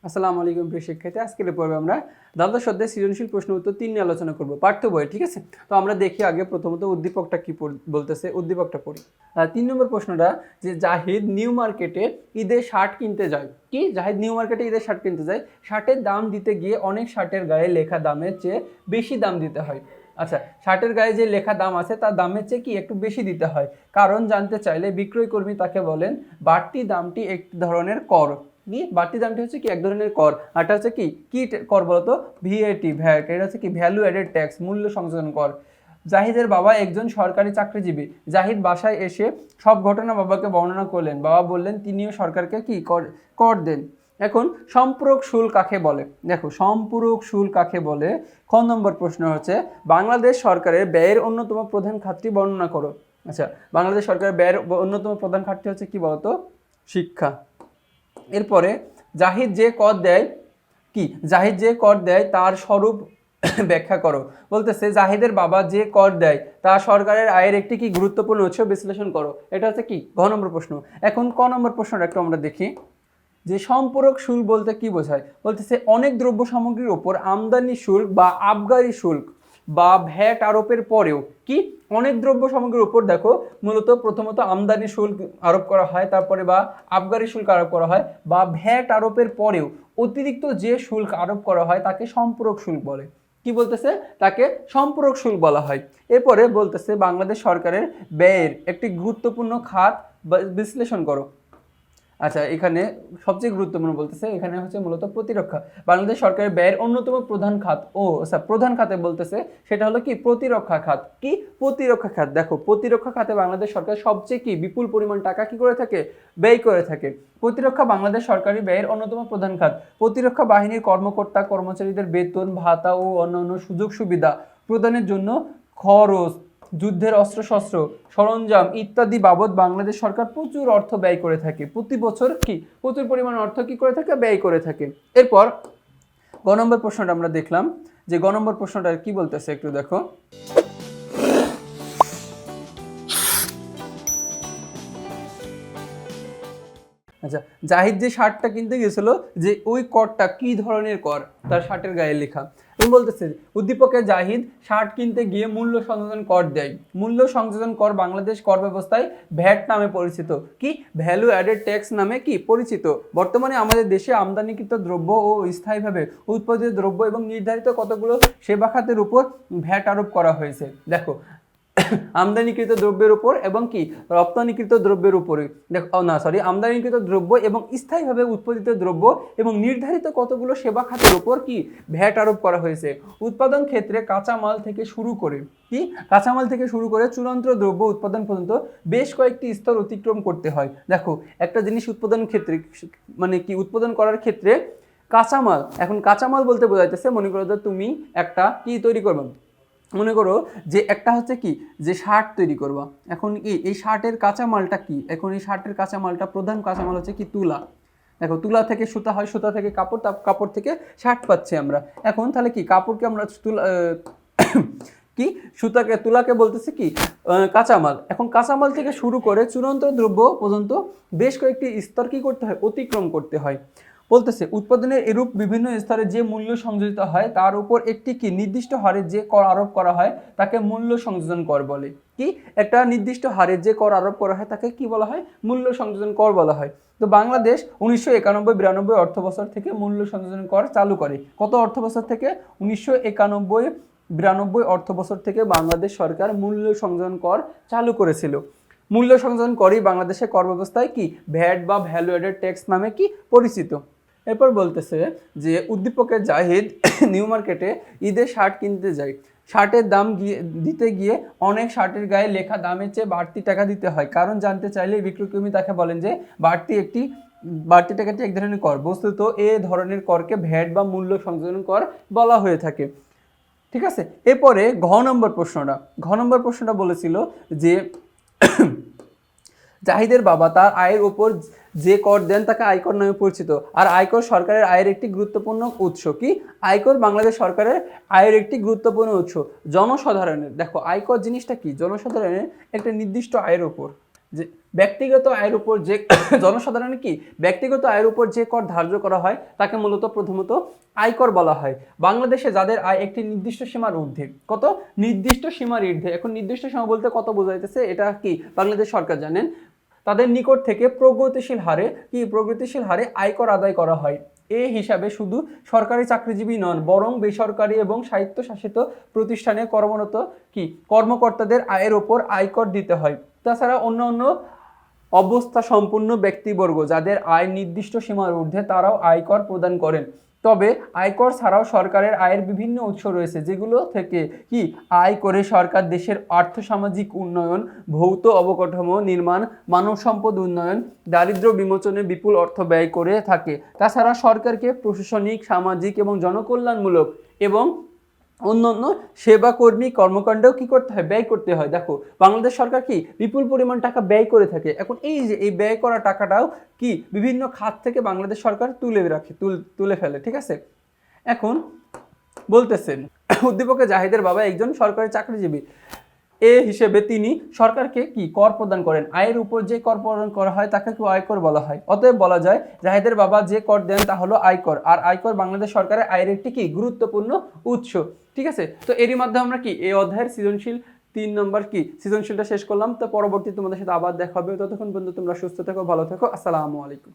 আসসালামু আলাইকুম প্রিয় শিক্ষার্থী। আজকের পর্বে আমরা দ্বাদশ অধ্যায় সৃজনশীল প্রশ্ন উত্তর 3 নিয়ে আলোচনা করব, পাঠ্য বই। ঠিক আছে, তো আমরা দেখি আগে প্রথমত উদ্দীপকটা কি বলতেছে, উদ্দীপকটা পড়ি। 3 নম্বর প্রশ্নটা, যে জাহিদ নিউ মার্কেটে ঈদের শার্ট কিনতে যায়। কি, জাহিদ নিউ মার্কেটে ঈদের শার্ট কিনতে যায়, শার্টের দাম দিতে গিয়ে অনেক শার্টের গায়ে লেখা দামের চেয়ে বেশি দাম দিতে হয়। আচ্ছা, শার্টের গায়ে যে লেখা দাম আছে তার দামের চেয়ে কি একটু বেশি দিতে হয়। কারণ জানতে চাইলে বিক্রয় কর্মী তাকে বলেন বাড়তি দামটি এক ধরনের কর। কি, বাড়তি দামটি হচ্ছে কি এক ধরনের কর, আর এটা হচ্ছে কি কি কর বলতো, ভিএটি, ভ্যাট। এটা হচ্ছে কি ভ্যালু অ্যাডেড ট্যাক্স, মূল্য সংযোজন কর। জাহিদের বাবা একজন সরকারি চাকরিজীবী। জাহিদ বাসায় এসে সব ঘটনা বাবাকে বর্ণনা করলেন। বাবা বললেন তিনিও সরকারকে কি কর দেন। এখন সম্পূরক শুল্ক কাকে বলে? দেখো, সম্পূরক শুল্ক কাকে বলে। খ নম্বর প্রশ্ন হচ্ছে বাংলাদেশ সরকারের ব্যয়ের অন্যতম প্রধান খাতটি বর্ণনা করো। আচ্ছা, বাংলাদেশ সরকারের ব্যয়ের অন্যতম প্রধান খাতটি হচ্ছে কি বলতো, শিক্ষা। এরপরে জাহিদ যে কর দেয়, কি জাহিদ যে কর দেয় তার স্বরূপ ব্যাখ্যা করো। বলতেছে জাহিদের বাবা যে কর দেয় তা সরকারের আয়ের একটি কি গুরুত্বপূর্ণ উৎস বিশ্লেষণ করো। এটা হচ্ছে কি ঘ নম্বর প্রশ্ন। এখন ক নম্বর প্রশ্নটা একটু আমরা দেখি, যে সম্পূরক শুল্ক বলতে কি বোঝায়। বলতেছে অনেক দ্রব্য সামগ্রীর উপর আমদানি শুল্ক বা আবগারি শুল্ক বা ভ্যাট আরোপের পরেও, কি অনেক দ্রব্য সামগ্রীর উপর দেখো মূলত প্রথমত আমদানি শুল্ক আরোপ করা হয়, তারপরে বা আবগারি শুল্ক আরোপ করা হয়, বা ভ্যাট আরোপের পরেও অতিরিক্ত যে শুল্ক আরোপ করা হয় তাকে সম্পূরক শুল্ক বলে। কি বলতেছে, তাকে সম্পূরক শুল্ক বলা হয়। এরপরে বলতেছে বাংলাদেশ সরকারের ব্যয়ের একটি গুরুত্বপূর্ণ খাত বিশ্লেষণ করো। আচ্ছা, এখানে সবচেয়ে গুরুত্বপূর্ণ বলতেছে, এখানে হচ্ছে মূলত প্রতিরক্ষা। বাংলাদেশ সরকারের ব্যয়ের অন্যতম প্রধান খাত, প্রধান খাতে বলতেছে সেটা হলো কি প্রতিরক্ষা খাত। কি প্রতিরক্ষা খাত, দেখো প্রতিরক্ষা খাতে বাংলাদেশ সরকার সবচেয়ে কি বিপুল পরিমাণ টাকা কি করে থাকে, ব্যয় করে থাকে। প্রতিরক্ষা বাংলাদেশ সরকারি ব্যয়ের অন্যতম প্রধান খাত। প্রতিরক্ষা বাহিনীর কর্মকর্তা কর্মচারীদের বেতন ভাতা ও অন্যান্য সুযোগ সুবিধা প্রদানের জন্য খরচ, যুদ্ধের অস্ত্রশস্ত্র সরঞ্জাম ইত্যাদি বাবদ বাংলাদেশ সরকার প্রচুর অর্থ ব্যয় করে থাকে। প্রতি বছর কি প্রচুর পরিমাণ অর্থ কি করে থাকে, ব্যয় করে থাকে। এরপর গ নম্বর প্রশ্নটা আমরা দেখলাম, যে গ নম্বর প্রশ্নটা কি বলতেছে একটু দেখো। আচ্ছা, জাহিদ যে শার্টটা কিনতে গেছিল, যে ওই করটা কি ধরনের কর তার শার্টের গায়ে লেখা। এবং বলতেছে উদ্দীপকে জাহিদ শার্ট কিনতে গিয়ে মূল্য সংযোজন কর দেয়। মূল্য সংযোজন কর বাংলাদেশ কর ব্যবস্থায় ভ্যাট নামে পরিচিত। কি ভ্যালু অ্যাডেড ট্যাক্স নামে কি পরিচিত। বর্তমানে আমাদের দেশে আমদানিকৃত দ্রব্য ও স্থায়ীভাবে উৎপাদিত দ্রব্য এবং নির্ধারিত কতগুলো সেবা খাতের উপর ভ্যাট আরোপ করা হয়েছে। দেখো, আমদানিকৃত দ্রব্যের উপর এবং কি রপ্তানিকৃত দ্রব্যের উপরে, আমদানিকৃত দ্রব্য এবং স্থায়ীভাবে উৎপাদিত দ্রব্য এবং নির্ধারিত কতগুলো সেবা খাতের উপর কি ভ্যাট আরোপ করা হয়েছে। উৎপাদন ক্ষেত্রে কাঁচামাল থেকে শুরু করে, কি কাঁচামাল থেকে শুরু করে চূড়ান্ত দ্রব্য উৎপাদন পর্যন্ত বেশ কয়েকটি স্তর অতিক্রম করতে হয়। দেখো, একটা জিনিস উৎপাদন ক্ষেত্রে মানে কি উৎপাদন করার ক্ষেত্রে কাঁচামাল, এখন কাঁচামাল বলতে বোঝাইতেছে, মনে করো যে তুমি একটা কি তৈরি করবে, মনে করো যে একটা হচ্ছে কি যে শার্ট তৈরি করবা। এখন কি এই শার্টের কাঁচামালটা কি, এখন এই শার্টের কাঁচামালটা প্রধান কাঁচামাল হচ্ছে কি তুলা। দেখো, তুলা থেকে সুতা হয়, সুতা থেকে কাপড়, কাপড় থেকে শার্ট পাচ্ছি আমরা। এখন তাহলে কি কাপড়কে আমরা তুলা কি তুলাকে বলতেছে কি কাঁচামাল। এখন কাঁচামাল থেকে শুরু করে চূড়ান্ত দ্রব্য পর্যন্ত বেশ কয়েকটি স্তর কি করতে হয়, অতিক্রম করতে হয়। বলতেছে উৎপাদনের এরূপ বিভিন্ন স্তরে যে মূল্য সংযোজিত হয় তার উপর একটি কি নির্দিষ্ট হারে যে কর আরোপ করা হয় তাকে মূল্য সংযোজন কর বলে। কি একটা নির্দিষ্ট হারে যে কর আরোপ করা হয় তাকে কি বলা হয়, মূল্য সংযোজন কর বলা হয়। তো বাংলাদেশ 1991-92 অর্থ বছর থেকে মূল্য সংযোজন কর চালু করে। কত অর্থ বছর থেকে? 1991-92 অর্থ বছর থেকে বাংলাদেশ সরকার মূল্য সংযোজন কর চালু করেছিল। মূল্য সংযোজন করই বাংলাদেশের কর ব্যবস্থায় কি ভ্যাট বা ভ্যালু অ্যাডেড ট্যাক্স নামে কি পরিচিত। এরপর বলতেছে যে উদ্দীপকের জাহিদ নিউ মার্কেটে ঈদের শার্ট কিনতে যায়। শার্টের দাম দিতে গিয়ে অনেক শার্টের গায়ে লেখা দামের চেয়ে বাড়তি টাকা দিতে হয়। কারণ জানতে চাইলে বিক্রয়কর্মী তাকে বলেন যে বাড়তি টাকাটি এক ধরনের কর। বস্তুত এ ধরনের করকে ভ্যাট বা মূল্য সংযোজন কর বলা হয়ে থাকে। ঠিক আছে, এরপরে ঘ নম্বর প্রশ্নটা বলেছিল যে জাহিদের বাবা তার আয়ের উপর যে কর দেন তাকে আয়কর নামে পরিচিত। আর আয়কর সরকারের আয়ের একটি গুরুত্বপূর্ণ উৎস। কি আয়কর বাংলাদেশ সরকারের আয়ের একটি গুরুত্বপূর্ণ উৎস। জনসাধারণের, দেখো আয়কর জিনিসটা কি, জনসাধারণের একটা নির্দিষ্ট আয়ের উপর, যে ব্যক্তিগত আয়ের উপর যে জনসাধারণের কি ব্যক্তিগত আয়ের উপর যে কর ধার্য করা হয় তাকে মূলত প্রথমত আয়কর বলা হয়। বাংলাদেশে যাদের আয় একটি নির্দিষ্ট সীমার ঊর্ধ্বে, কত নির্দিষ্ট সীমার ঊর্ধ্বে, এখন নির্দিষ্ট সীমা বলতে কত বোঝাইতেছে এটা কি বাংলাদেশ সরকার জানেন, তাদের নিকট থেকে প্রগতিশীল হারে আয়কর আদায় করা হয়। এই হিসাবে শুধু সরকারি চাকরিজীবী নন বরং বেসরকারি এবং স্বায়ত্তশাসিত প্রতিষ্ঠানে কর্মরত কর্মকর্তাদের আয়ের ওপর আয়কর দিতে হয়। তাছাড়া অন্য অবস্থা সম্পন্ন ব্যক্তিবর্গ যাদের আয় নির্দিষ্ট সীমার ঊর্ধ্বে তারাও আয়কর প্রদান করেন। তবে আয়কর ছাড়াও সরকারের আয়ের বিভিন্ন উৎস রয়েছে যেগুলো থেকে আয় করে সরকার দেশের আর্থসামাজিক উন্নয়ন, ভৌত অবকাঠামো নির্মাণ, মানব সম্পদ উন্নয়ন, দারিদ্র্য বিমোচনে বিপুল অর্থ ব্যয় করে থাকে। তাছাড়া সরকারকে প্রশাসনিক, সামাজিক এবং জনকল্যাণমূলক এবং অন্যান্য সেবাকর্মী কর্মকাণ্ডেও করতে হয়, ব্যয় করতে হয়। দেখো বাংলাদেশ সরকার বিপুল পরিমাণ টাকা ব্যয় করে থাকে। এখন এই যে এই ব্যয় করা টাকাটাও বিভিন্ন খাত থেকে বাংলাদেশ সরকার তুলে ফেলে, ঠিক আছে। এখন বলতেছেন উদ্দীপকে জাহিদের বাবা একজন সরকারি চাকরিজীবী, এ হিসেবে তিনি সরকারকে কর প্রদান করেন। আয়ের উপর যে কর প্রদান করা হয় তাকে আয়কর বলা হয়। অতএব বলা যায় জাহিদের বাবা যে কর দেন তা হলো আয়কর, আর আয়কর বাংলাদেশ সরকারের আয়ের একটি গুরুত্বপূর্ণ উৎস, ঠিক আছে। তো এরই মাধ্যমে আমরা এই অধ্যায়ের সৃজনশীল 3 নম্বর সৃজনশীলটা শেষ করলাম। তো পরবর্তী তোমাদের সাথে আবার দেখা হবে। ততক্ষণ পর্যন্ত তোমরা সুস্থ থেকো, ভালো থেকো। আসসালামু আলাইকুম।